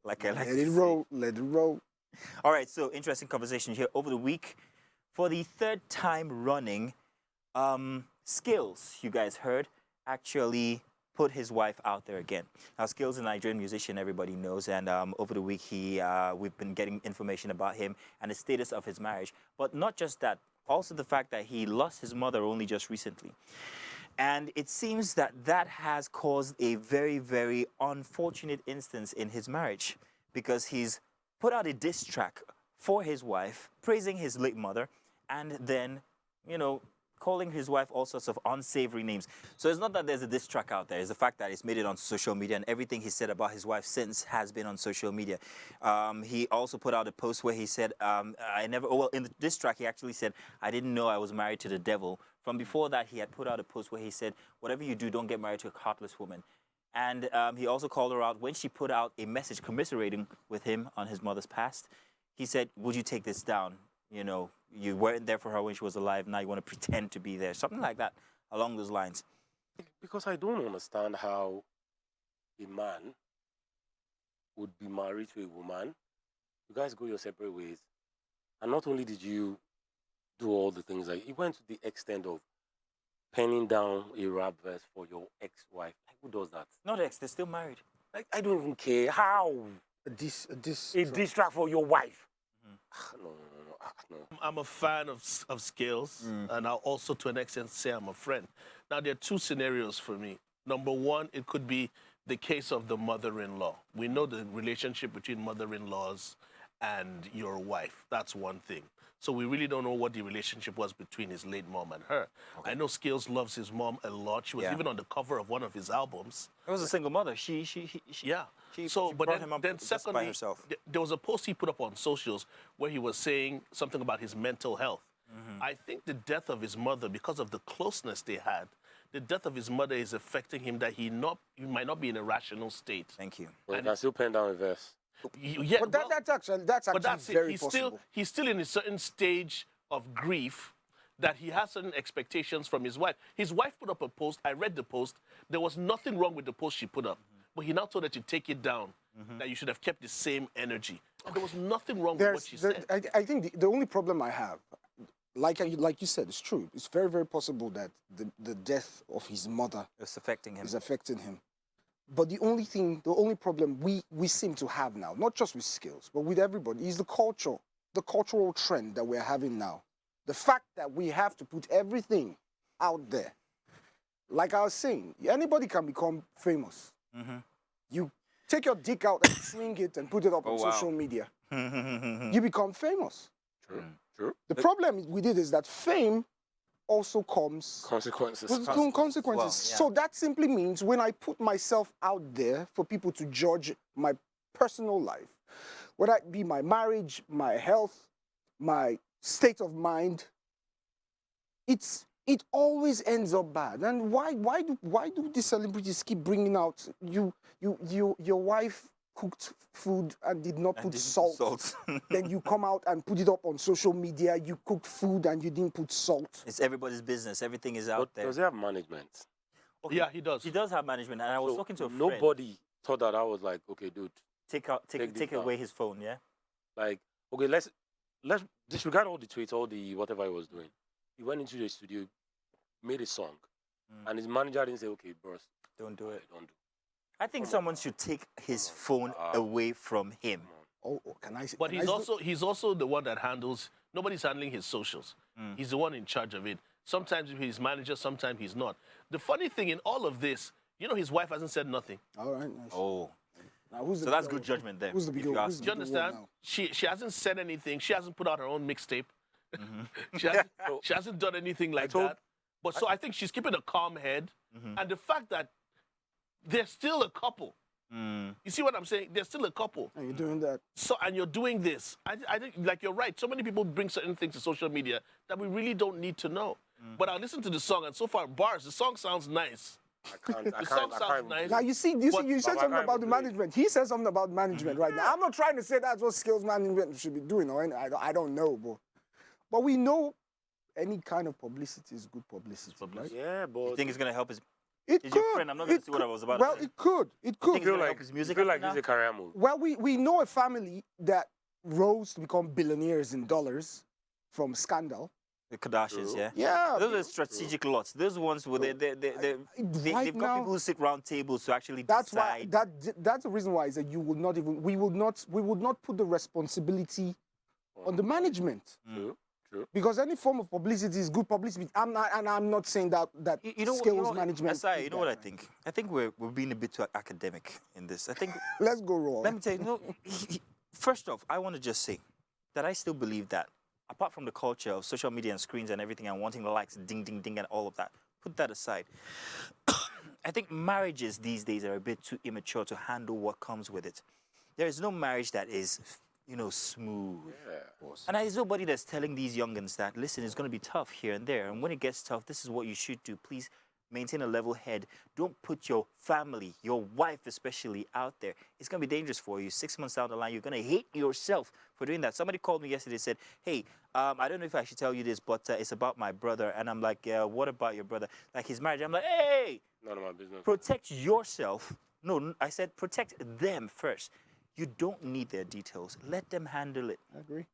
like I like Let to it say. roll. Let it roll. All right, so interesting conversation here over the week. For the third time running, Skales, you guys heard, actually put his wife out there again. Now, Skales is a Nigerian musician, everybody knows, and over the week we've been getting information about him and the status of his marriage. But not just that, also the fact that he lost his mother only just recently. And it seems that that has caused a very, very unfortunate instance in his marriage, because he's put out a diss track for his wife, praising his late mother, and then, you know, calling his wife all sorts of unsavory names. So it's not that there's a diss track out there. It's the fact that he's made it on social media, and everything he said about his wife since has been on social media. He also put out a post where he said, well, in the diss track, he actually said, I didn't know I was married to the devil. From before that, he had put out a post where he said, whatever you do, don't get married to a heartless woman. And he also called her out when she put out a message commiserating with him on his mother's past. He said, would you take this down? You know, you weren't there for her when she was alive. Now you want to pretend to be there. Something like that, along those lines. Because I don't understand how a man would be married to a woman. You guys go your separate ways. And not only did you do all the things, like, you went to the extent of penning down a rap verse for your ex-wife. Like, who does that? Not ex, they're still married. Like, I don't even care. How? A diss track for your wife. No. I'm a fan of Skales, and I'll also, to an extent, say I'm a friend. Now, there are two scenarios for me. Number one, it could be the case of the mother-in-law. We know the relationship between mother-in-laws and your wife. That's one thing. So we really don't know what the relationship was between his late mom and her. Okay. I know Skales loves his mom a lot. She was even on the cover of one of his albums. It was a single mother. She But then secondly, by herself. There was a post he put up on socials where he was saying something about his mental health. I think the death of his mother, because of the closeness they had, the death of his mother is affecting him, that he might not be in a rational state. Thank you. Well, you can still pen down a verse. Yeah, but that's actually very possible. He's still in a certain stage of grief that he has certain expectations from his wife. His wife put up a post. I read the post. There was nothing wrong with the post she put up. But he now told her to take it down, that you should have kept the same energy. There was nothing wrong with what she said. I think the only problem I have, like you said, it's true. It's very, very possible that the death of his mother is affecting him. But the only problem we seem to have now, not just with Skales, but with everybody, is the cultural trend that we're having now. The fact that we have to put everything out there. Like I was saying, anybody can become famous. You take your dick out and swing it and put it up on social media. You become famous. True. The problem with it is that fame also comes consequences. With consequences. Well, yeah. So that simply means when I put myself out there for people to judge my personal life, whether it be my marriage, my health, my state of mind, it always ends up bad. And why do these celebrities keep bringing out your wife cooked food and did not put salt. Then you come out and put it up on social media. You cooked food and you didn't put salt. It's everybody's business. Everything is out there. Does he have management? Okay. Yeah, he does. He does have management. And I was talking to a friend. Nobody thought that. I was like, okay, dude, take away his phone, yeah? Like, okay, let's disregard all the tweets, all the whatever he was doing. He went into the studio, made a song, and his manager didn't say, okay, bros, don't do it. Don't do. I think someone should take his phone away from him. Oh, can I say? But he's also the one that handles. Nobody's handling his socials. He's the one in charge of it. Sometimes he's manager, sometimes he's not. The funny thing in all of this, you know, his wife hasn't said nothing. All right, nice. Oh. So that's good judgment there. Who's the big Do you understand? She hasn't said anything. She hasn't put out her own mixtape. She hasn't done anything like that. But so I think she's keeping a calm head. And the fact that they're still a couple. You see what I'm saying? They're still a couple. And you're doing that. So, and you're doing this. I think, like, you're right. So many people bring certain things to social media that we really don't need to know. But I listened to the song, and so far, bars, the song sounds nice. The song sounds nice. Now, you said something about the management. He said something about management right now. I'm not trying to say that's what Skales management should be doing. Or I don't know. But we know any kind of publicity is good publicity. Right? Yeah, but... You think it's going to help his It He's could. your friend. I'm not going It to say what I was about Well, to say. it could. It think could. it's gonna help his music you feel after like this is now? a career move. Well, we know a family that rose to become billionaires in dollars from scandal. The Kardashians, True. yeah? Yeah. Those are strategic lots. Those ones where Right they've got now- people who sit round tables to actually That's decide. why that's the reason why is that we would not put the responsibility on the management, True. True. because any form of publicity is good publicity. I'm not saying that You know, Skales management. Asai, did you know that, what I right? think? I think we're being a bit too academic in this. I think, Let's go raw. let me tell you, first off, I want to just say that I still believe that, apart from the culture of social media and screens and everything and wanting the likes, ding, ding, ding, and all of that, put that aside. I think marriages these days are a bit too immature to handle what comes with it. There is no marriage that is, smooth. Yeah. And there's nobody that's telling these youngins that, listen, it's going to be tough here and there. And when it gets tough, this is what you should do. Please maintain a level head. Don't put your family, your wife especially, out there. It's going to be dangerous for you. 6 months down the line, you're going to hate yourself for doing that. Somebody called me yesterday and said, hey, I don't know if I should tell you this, but it's about my brother. And I'm like, what about your brother? Like his marriage. I'm like, hey, None of my business. protect yourself. No, I said protect them first. You don't need their details. Let them handle it. I agree.